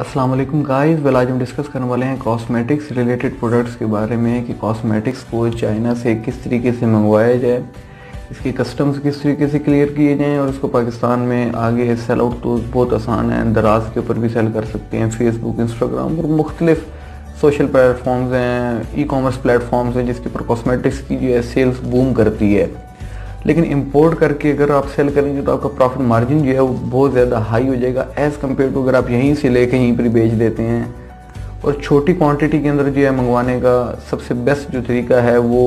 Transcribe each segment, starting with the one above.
अस्सलाम वालेकुम guys. Well आज हम डिस्कस करने वाले हैं कॉस्मेटिक्स रिलेटेड प्रोडक्ट्स के बारे में कि कॉस्मेटिक्स को चाइना से किस तरीके से मंगवाया जाए, इसके कस्टम्स किस तरीके से क्लियर किए जाएं और उसको पाकिस्तान में आगे सेल आउट तो बहुत आसान है। दराज के ऊपर भी सेल कर सकते हैं, फेसबुक, इंस्टाग्राम और मुख्तलिफ सोशल प्लेटफॉर्म्स हैं, ई कॉमर्स प्लेटफॉर्म्स हैं जिसके ऊपर कॉस्मेटिक्स की जो है सेल्स बूम करती है। लेकिन इंपोर्ट करके अगर आप सेल करेंगे तो आपका प्रॉफिट मार्जिन जो है वो बहुत ज़्यादा हाई हो जाएगा एज़ कम्पेयर टू अगर आप यहीं से लेके यहीं पर बेच देते हैं। और छोटी क्वांटिटी के अंदर जो है मंगवाने का सबसे बेस्ट जो तरीका है वो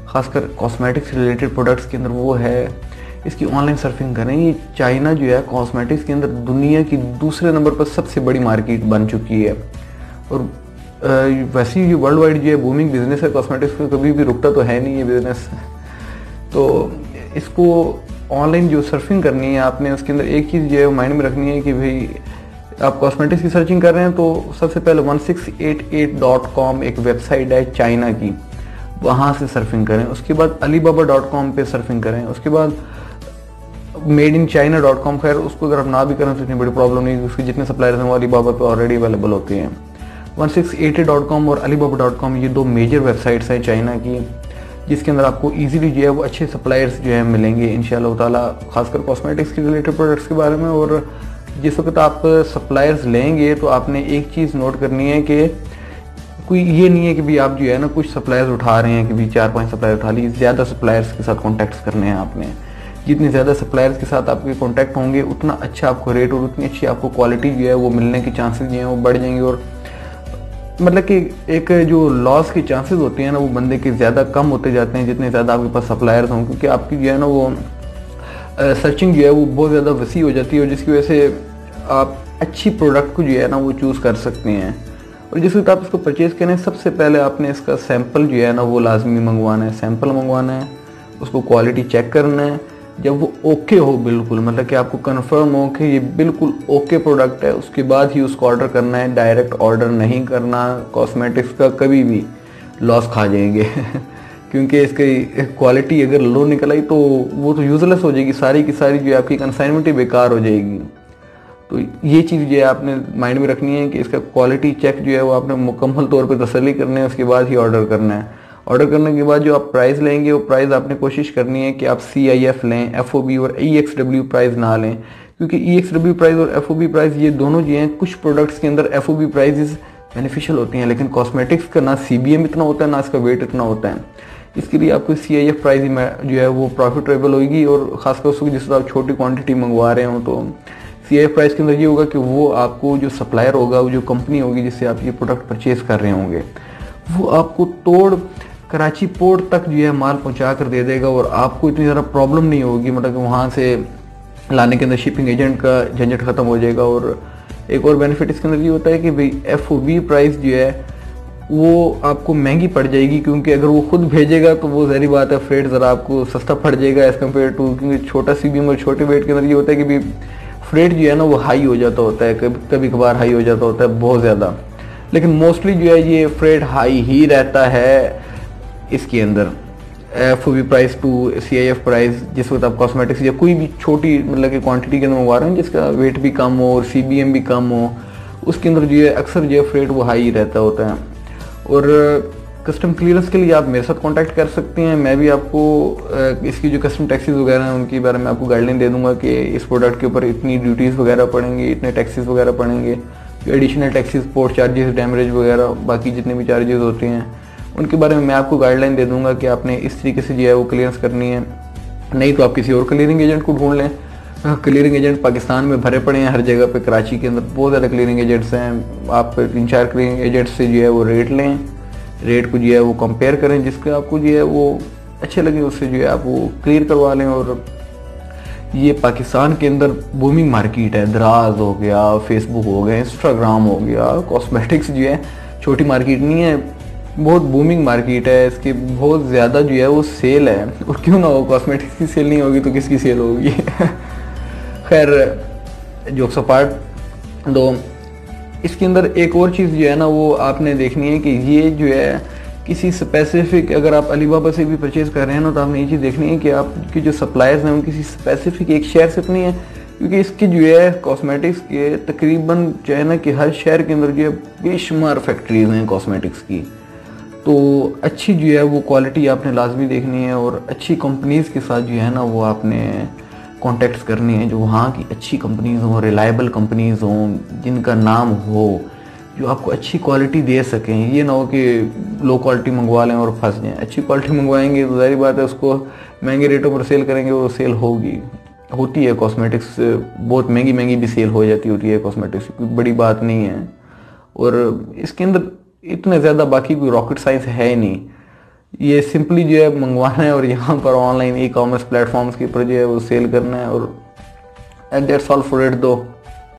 खासकर कॉस्मेटिक्स रिलेटेड प्रोडक्ट्स के अंदर वो है इसकी ऑनलाइन सर्फिंग करें। ये चाइना जो है कॉस्मेटिक्स के अंदर दुनिया की दूसरे नंबर पर सबसे बड़ी मार्केट बन चुकी है। और वैसे ही वर्ल्ड वाइड जो है बूमिंग बिजनेस है कॉस्मेटिक्स का, कभी भी रुकता तो है नहीं ये बिजनेस। तो इसको ऑनलाइन जो सर्फिंग करनी है आपने, उसके अंदर एक चीज़ जो है माइंड में रखनी है कि भाई आप कॉस्मेटिक्स की सर्चिंग कर रहे हैं तो सबसे पहले 1688.com एक वेबसाइट है चाइना की, वहाँ से सर्फिंग करें। उसके बाद alibaba.com पे सर्फिंग करें। उसके बाद madeinchina.com, खैर उसको अगर आप ना भी करें तो इतनी बड़ी प्रॉब्लम नहीं, उसके जितने सप्लायर्स हैं वो अलीबाबा पे ऑलरेडी अवेलेबल होते हैं। 1688.com और alibaba.com ये दो मेजर वेबसाइट्स हैं चाइना की जिसके अंदर आपको इजीली जो है वो अच्छे सप्लायर्स जो है मिलेंगे इंशाल्लाह ताला, खासकर कॉस्मेटिक्स के रिलेटेड प्रोडक्ट्स के बारे में। और जिस वक्त आप सप्लायर्स लेंगे तो आपने एक चीज़ नोट करनी है कि कोई ये नहीं है कि भाई आप जो है ना कुछ सप्लायर्स उठा रहे हैं कि भाई 4-5 सप्लायर उठा ली, ज़्यादा सप्लायर्स के साथ कॉन्टैक्ट्स करने हैं आपने। जितने ज़्यादा सप्लायर्स के साथ आपके कॉन्टैक्ट होंगे उतना अच्छा आपको रेट और उतनी अच्छी आपको क्वालिटी जो है वो मिलने के चांसेस जो हैं वो बढ़ जाएंगे। और मतलब कि एक जो लॉस के चांसेस होते हैं ना वो बंदे के ज़्यादा कम होते जाते हैं जितने ज़्यादा आपके पास सप्लायर्स हों, क्योंकि आपकी जो है ना वो सर्चिंग जो है वो बहुत ज़्यादा वसी हो जाती है और जिसकी वजह से आप अच्छी प्रोडक्ट को जो है ना वो चूज़ कर सकते हैं। और जिस वक्त आप इसको परचेज़ करें सबसे पहले आपने इसका सैंपल जो है ना वो लाजमी मंगवाना है, सैंपल मंगवाना है, उसको क्वालिटी चेक करना है। जब वो ओके हो बिल्कुल, मतलब कि आपको कंफर्म हो कि ये बिल्कुल ओके प्रोडक्ट है, उसके बाद ही उसको ऑर्डर करना है। डायरेक्ट ऑर्डर नहीं करना, कॉस्मेटिक्स का कभी भी लॉस खा जाएंगे क्योंकि इसकी क्वालिटी अगर लो निकल आई तो वो तो यूजलेस हो जाएगी, सारी की सारी जो है आपकी कंसाइनमेंट ही बेकार हो जाएगी। तो ये चीज़ जो है आपने माइंड में रखनी है कि इसका क्वालिटी चेक जो है वो आपने मुकम्मल तौर पर तसल्ली करनी है, उसके बाद ही ऑर्डर करना है। ऑर्डर करने के बाद जो आप प्राइस लेंगे वो प्राइस आपने कोशिश करनी है कि आप CIF लें, FOB और EXW प्राइस ना लें, क्योंकि EXW प्राइस और FOB प्राइस ये दोनों जो हैं कुछ प्रोडक्ट्स के अंदर FOB प्राइस बेनिफिशियल होती हैं, लेकिन कॉस्मेटिक्स का ना CBM इतना होता है ना इसका वेट इतना होता है। इसके लिए आपको CIF प्राइस जो है वो प्रॉफिटेबल होगी। और खासकर उसको जिस आप छोटी क्वान्टिटी मंगवा रहे हो तो CIF प्राइस के अंदर ये होगा कि वो आपको जो सप्लायर होगा, वो जो कंपनी होगी जिससे आप ये प्रोडक्ट परचेज कर रहे होंगे, वो आपको तोड़ कराची पोर्ट तक जो है माल पहुंचा कर दे देगा और आपको इतनी ज़्यादा प्रॉब्लम नहीं होगी, मतलब कि वहाँ से लाने के अंदर शिपिंग एजेंट का झंझट ख़त्म हो जाएगा। और एक और बेनिफिट इसके अंदर ये होता है कि भाई FOB प्राइस जो है वो आपको महंगी पड़ जाएगी, क्योंकि अगर वो खुद भेजेगा तो वो ज़ाहिर बात है फ्रेट ज़रा आपको सस्ता पड़ जाएगा एज़ कम्पेयर टू, क्योंकि छोटा CBM और छोटे वेट के अंदर ये होता है कि भाई फ्रेट जो है ना वो हाई हो जाता होता है, कभी कभार हाई हो जाता होता है बहुत ज़्यादा, लेकिन मोस्टली जो है ये फ्रेट हाई ही रहता है इसके अंदर। FOB price to CIF price जिस वक्त आप कॉस्मेटिक्स या कोई भी छोटी मतलब कि क्वांटिटी के अंदर मंगवा रहे हैं जिसका वेट भी कम हो और CBM भी कम हो, उसके अंदर जो है अक्सर जो है फ्रेट वो हाई ही रहता होता है। और कस्टम क्लियरेंस के लिए आप मेरे साथ कांटेक्ट कर सकते हैं, मैं भी आपको इसकी जो कस्टम टैक्सेस वगैरह हैं उनके बारे में आपको गाइडलाइन दे दूंगा कि इस प्रोडक्ट के ऊपर इतनी ड्यूटीज़ वगैरह पड़ेंगे, इतने टैक्सेस वगैरह पड़ेंगे, जो additional taxes, port charges, demurrage वगैरह बाकी जितने भी चार्जेस होते हैं उनके बारे में मैं आपको गाइडलाइन दे दूंगा कि आपने इस तरीके से जो है वो क्लियरेंस करनी है। नहीं तो आप किसी और क्लियरिंग एजेंट को ढूंढ लें। क्लियरिंग एजेंट पाकिस्तान में भरे पड़े हैं हर जगह पे, कराची के अंदर बहुत ज़्यादा क्लियरिंग एजेंट्स हैं। आप 3-4 क्लियरिंग एजेंट से जो है वो रेट लें, रेट को जो है वो कंपेयर करें, जिसका आपको जो है वो अच्छे लगे उससे जो है आप वो क्लियर करवा लें। और ये पाकिस्तान के अंदर बूमिंग मार्केट है, दराज हो गया, फेसबुक हो गया, इंस्टाग्राम हो गया, कॉस्मेटिक्स जो है छोटी मार्केट नहीं है, बहुत बूमिंग मार्केट है, इसकी बहुत ज़्यादा जो है वो सेल है। और क्यों ना हो, कॉस्मेटिक्स की सेल नहीं होगी तो किसकी सेल होगी खैर जोक्स अपार्ट, तो इसके अंदर एक और चीज़ जो है ना वो आपने देखनी है कि ये जो है किसी स्पेसिफिक, अगर आप अलीबाबा से भी परचेज़ कर रहे हैं ना तो आपने ये चीज़ देखनी है कि आपकी जो सप्लायर्स हैं उनकी किसी स्पेसिफिक एक शहर से तो नहीं है क्योंकि इसके जो है कॉस्मेटिक्स के तकरीबन चाइना के हर शहर के अंदर जो है बेशुमार फैक्ट्रीज हैं कॉस्मेटिक्स की। तो अच्छी जो है वो क्वालिटी आपने लाजमी देखनी है और अच्छी कंपनीज़ के साथ जो है ना वो आपने कॉन्टेक्ट्स करनी है, जो वहाँ की अच्छी कंपनीज़ हों, रिलायबल कंपनीज़ हों, जिनका नाम हो, जो आपको अच्छी क्वालिटी दे सकें। ये ना हो कि लो क्वालिटी मंगवा लें और फंस जाएं। अच्छी क्वालिटी मंगवाएंगे तो ज़ाहिर बात है उसको महंगे रेटों पर सेल करेंगे, वो सेल होती है। कॉस्मेटिक्स बहुत महंगी महंगी भी सेल हो जाती होती है कॉस्मेटिक्स, कोई बड़ी बात नहीं है। और इसके अंदर इतने ज़्यादा बाकी कोई रॉकेट साइंस है ही नहीं। ये सिंपली जो है मंगवाना है और यहाँ पर ऑनलाइन ई कॉमर्स प्लेटफॉर्म्स के ऊपर जो है वो सेल करना है, और दैट्स ऑल फॉर इट दो।